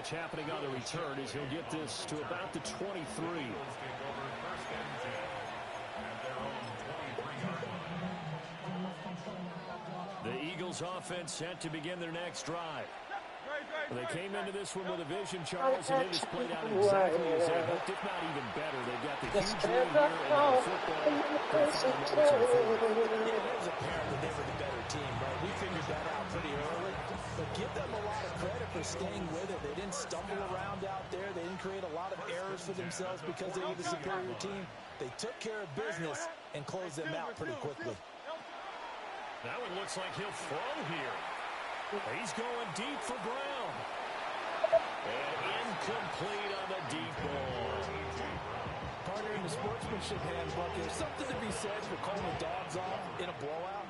much happening on the return as he'll get this to about the 23. Eagles take over first and 10 at their own 23-yard line. The Eagles offense set to begin their next drive. They came into this one with a vision, Charles, and it has played out exactly as they hoped, if not even better. They've got the huge lead here and the football. Yeah, it was apparent that they were the better team, right? We figured that out pretty early. But give them a lot of credit for staying with it. They didn't stumble around out there. They didn't create a lot of errors for themselves because they were the superior team. They took care of business and closed them out pretty quickly. That one looks like he'll throw here. He's going deep for Brown. And incomplete on the deep ball. Partner, in the sportsmanship handbook, there's something to be said for calling the dogs off in a blowout.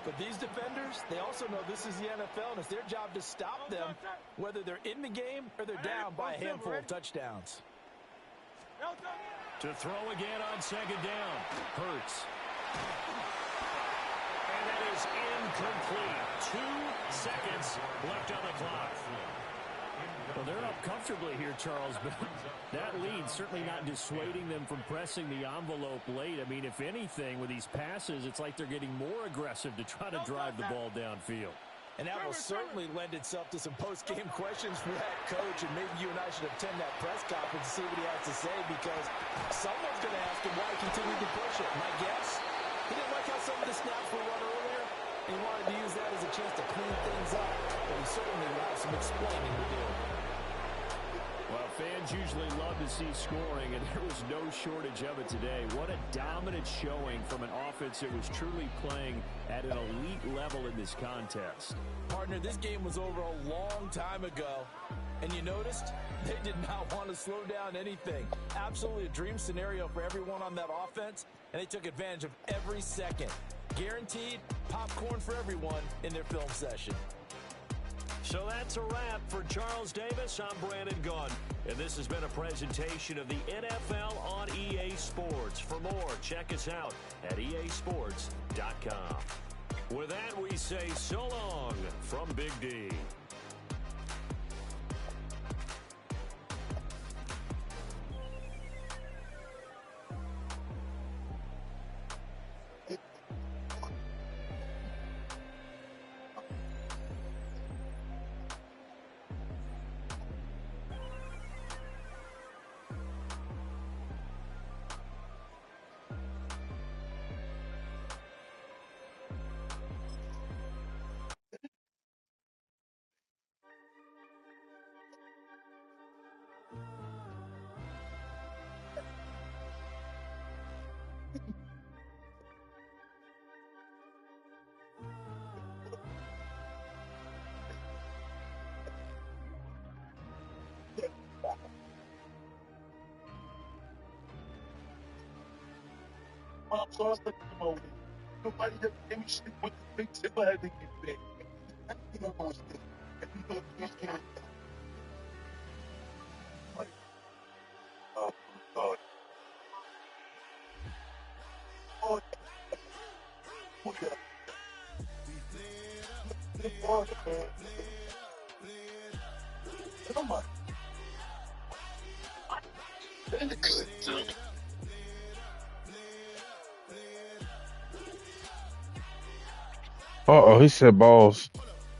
But these defenders, they also know this is the NFL, and it's their job to stop them, whether they're in the game or they're down by a handful of touchdowns. To throw again on second down. Hurts. And that is incomplete. 2 seconds left on the clock. Well, they're up comfortably here, Charles, but that lead certainly not dissuading them from pressing the envelope late. I mean, if anything, with these passes, it's like they're getting more aggressive to try to drive the ball downfield. And that will certainly lend itself to some post-game questions for that coach, and maybe you and I should attend that press conference and see what he has to say, because someone's going to ask him why he continued to push it. My guess, he didn't like how some of the snaps were run earlier. He wanted to use that as a chance to clean things up, but he certainly will have some explaining to do. Well, fans usually love to see scoring, and there was no shortage of it today. What a dominant showing from an offense that was truly playing at an elite level in this contest. Partner, this game was over a long time ago, and you noticed they did not want to slow down anything. Absolutely a dream scenario for everyone on that offense, and they took advantage of every second. Guaranteed popcorn for everyone in their film session. So that's a wrap for Charles Davis. I'm Brandon Gunn, and this has been a presentation of the NFL on EA Sports. For more, check us out at easports.com. With that, we say so long from Big D. Nobody ever gave me shit with the big tip. I had to get big. You know what's this? You know you can't. Like, oh God. Oh yeah. Come on. Uh-oh, he said balls.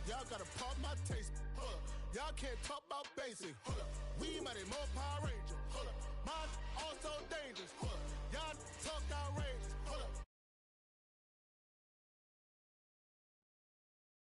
Y'all gotta pop my taste. Y'all can't talk about basic. We might more Power Ranger. Mine all